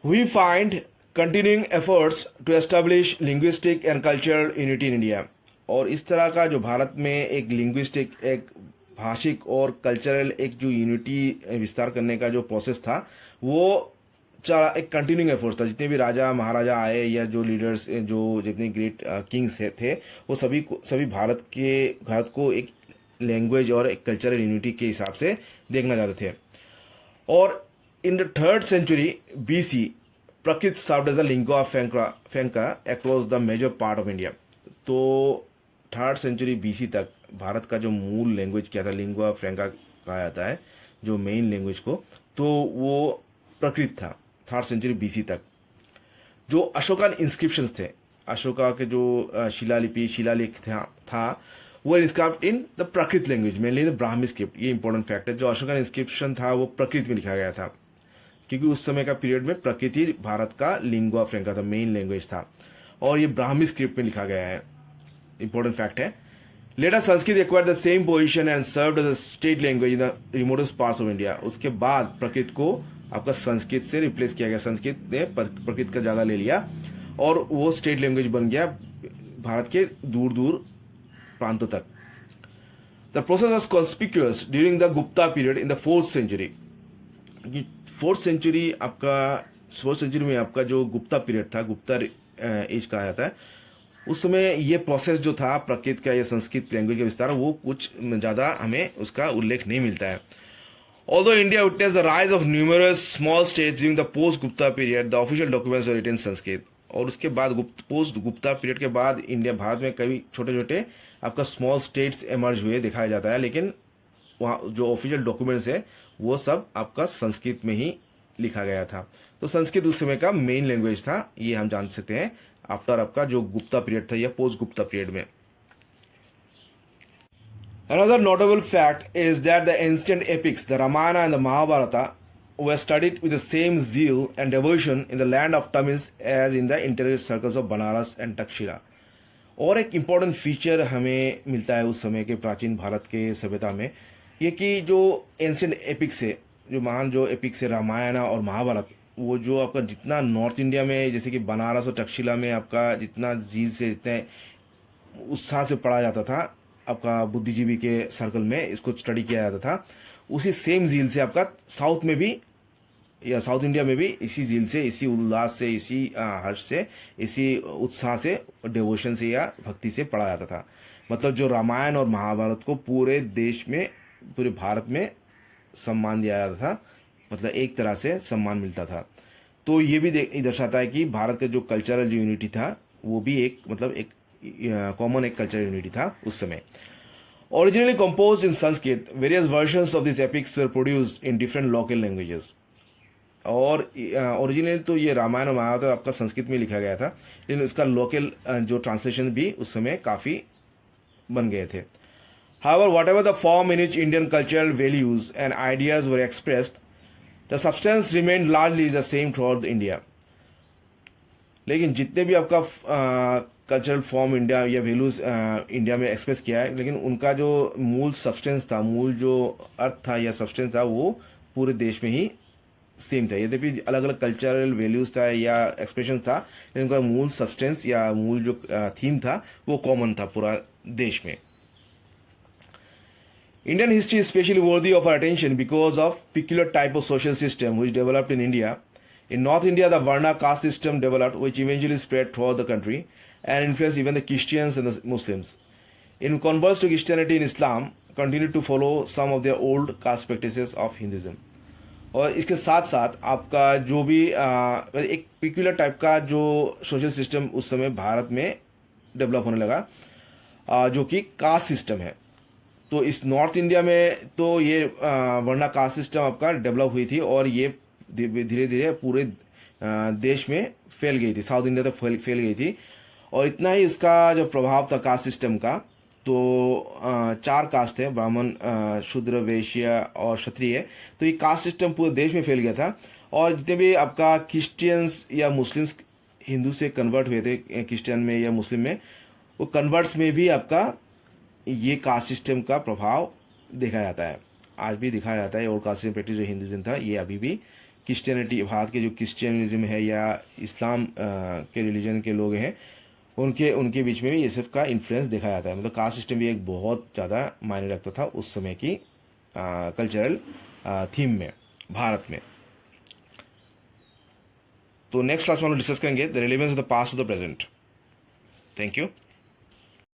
We find continuing efforts to establish linguistic and cultural unity in India. और इस तरह का जो भारत में एक लिंग्विस्टिक, एक भाषिक और कल्चरल एक जो यूनिटी विस्तार करने का जो प्रोसेस था, वो एक कंटिन्यूइंग एफर्ट्स था. जितने भी राजा महाराजा आए या जो लीडर्स, जो जितने ग्रेट किंग्स थे, वो सभी भारत को एक लैंग्वेज और एक कल्चरल यूनिटी के हिसाब से देखना चाहते थे. और in the 3rd century BC, Prakrit served as a lingua franca across the major part of India. तो 3rd century BC तक भारत का जो मूल लैंग्वेज क्या था, लिंगुआ फ्रैंका कहा जाता है जो मेन लैंग्वेज को, तो वो प्रकृत था 3rd century BC तक. जो अशोकन इंस्क्रिप्शंस थे, अशोका के जो शिलालेख था वो inscribed in the Prakrit language, mainly the Brahmi script. ये इंपॉर्टेंट फैक्ट है. जो अशोकन इंस्क्रिप्शन था वो प्रकृत में लिखा गया था, क्योंकि उस समय का पीरियड में प्रकृति भारत का लिंगुआ फ्रैंका था, मेन लैंग्वेज था, और ये ब्राह्मी स्क्रिप्ट में लिखा गया है. इंपॉर्टेंट फैक्ट है. Later Sanskrit acquired the same position and served as a state language in the remotest parts of India. उसके बाद प्रकृत को आपका संस्कृत से रिप्लेस किया गया. संस्कृत ने प्रकृत का जगह ले लिया और वो स्टेट लैंग्वेज बन गया भारत के दूर दूर प्रांतों तक. The process was conspicuous during the Gupta period in the 4th century. 4th century में आपका जो गुप्ता पीरियड था, गुप्ता एज कहा जाता है, उस समय ये प्रोसेस जो था प्रकृत का या संस्कृत लैंग्वेज का विस्तार, वो कुछ ज़्यादा हमें उसका उल्लेख नहीं मिलता है. Although India witnessed the rise of numerous small states during the post-Gupta period, the official documents were written in Sanskrit. और उसके बाद पोस्ट गुप्ता पीरियड के बाद भारत में कई छोटे छोटे आपका स्मॉल स्टेट्स इमर्ज हुए दिखाया जाता है, लेकिन वहाँ जो ऑफिशियल डॉक्यूमेंट्स है वो सब आपका संस्कृत में ही लिखा गया था. तो संस्कृत उस समय का मेन लैंग्वेज था, ये हम जान सकते हैं आफ्टर आपका जो गुप्ता पीरियड था या पोस्ट गुप्ता पीरियड में. Another notable fact is that the ancient epics, the Ramayana and the Mahabharata, were studied with the same zeal and devotion in the land of Tamils as in the intellectual circles of Banaras and Takshila. और एक important feature हमें मिलता है उस समय के प्राचीन भारत के सभ्यता में, ये कि जो एंशिएंट एपिक्स है, जो महान जो एपिक्स है रामायण और महाभारत, वो जो आपका जितना नॉर्थ इंडिया में जैसे कि बनारस और तक्षशिला में आपका जितना झील से जितने उत्साह से पढ़ा जाता था, आपका बुद्धिजीवी के सर्कल में इसको स्टडी किया जाता था, उसी सेम झील से आपका साउथ में भी या साउथ इंडिया में भी इसी झील से, इसी उल्लास से, इसी हर्ष से, इसी उत्साह से, डिवोशन से या भक्ति से पढ़ा जाता था. मतलब जो रामायण और महाभारत को पूरे देश में, पूरे भारत में सम्मान दिया जाता था, मतलब एक तरह से सम्मान मिलता था. तो ये भी दर्शाता है कि भारत का जो कल्चरल जो यूनिटी था वो भी एक मतलब एक कॉमन एक कल्चरल यूनिटी था उस समय. Originally composed in Sanskrit, various versions of these epics were produced in different local languages. और ओरिजिनल तो ये रामायण और महाभारत आपका संस्कृत में लिखा गया था, लेकिन इसका लोकल जो ट्रांसलेशन भी उस समय काफ़ी बन गए थे. However, whatever the form in which Indian cultural values and ideas were expressed, the substance remained largely the same throughout India. लेकिन जितने भी आपका कल्चरल फॉर्म इंडिया या वैल्यूज इंडिया में एक्सप्रेस किया है, लेकिन उनका जो मूल सब्सटेंस था, मूल जो अर्थ था या सब्सटेंस था, वो पूरे देश में ही सेम था. यद्यपि अलग अलग कल्चरल वैल्यूज था या एक्सप्रेशन था, लेकिन उनका मूल सब्सटेंस या मूल जो थीम था वो कॉमन था पूरा देश में. Indian history is especially worthy of our attention because of peculiar type of social system which developed in India. In North India, the Varna caste system developed, which eventually spread throughout the country and influenced even the Christians and the Muslims. In converts to Christianity and Islam, continued to follow some of their old caste practices of Hinduism. और इसके साथ साथ आपका जो भी एक peculiar type का जो सोशल सिस्टम उस समय भारत में डेवलप होने लगा, जो कि कास्ट सिस्टम है. तो इस नॉर्थ इंडिया में तो ये वर्ना कास्ट सिस्टम आपका डेवलप हुई थी और ये धीरे धीरे पूरे देश में फैल गई थी, साउथ इंडिया तक फैल गई थी. और इतना ही इसका जो प्रभाव था कास्ट सिस्टम का, तो 4 कास्ट थे, ब्राह्मण, शूद्र, वैश्य और क्षत्रिय. तो ये कास्ट सिस्टम पूरे देश में फैल गया था. और जितने भी आपका क्रिश्चियंस या मुस्लिम्स हिंदू से कन्वर्ट हुए थे क्रिश्चियन में या मुस्लिम में, वो कन्वर्ट्स में भी आपका ये कास्ट सिस्टम का प्रभाव देखा जाता है, आज भी दिखाया जाता है. और कास्ट सिस्टम प्रैक्टिस जो हिंदुइज्म था ये अभी भी क्रिश्चियनिटी, भारत के जो क्रिश्चियनिज्म है या इस्लाम के रिलीजन के लोग हैं, उनके उनके बीच में भी ये सब का इन्फ्लुएंस देखा जाता है। मतलब कास्ट सिस्टम भी एक बहुत ज़्यादा मायने रखता था उस समय की कल्चरल थीम में भारत में। तो नेक्स्ट क्लास में हम डिस्कस करेंगे the relevance of the past to the present. Thank you.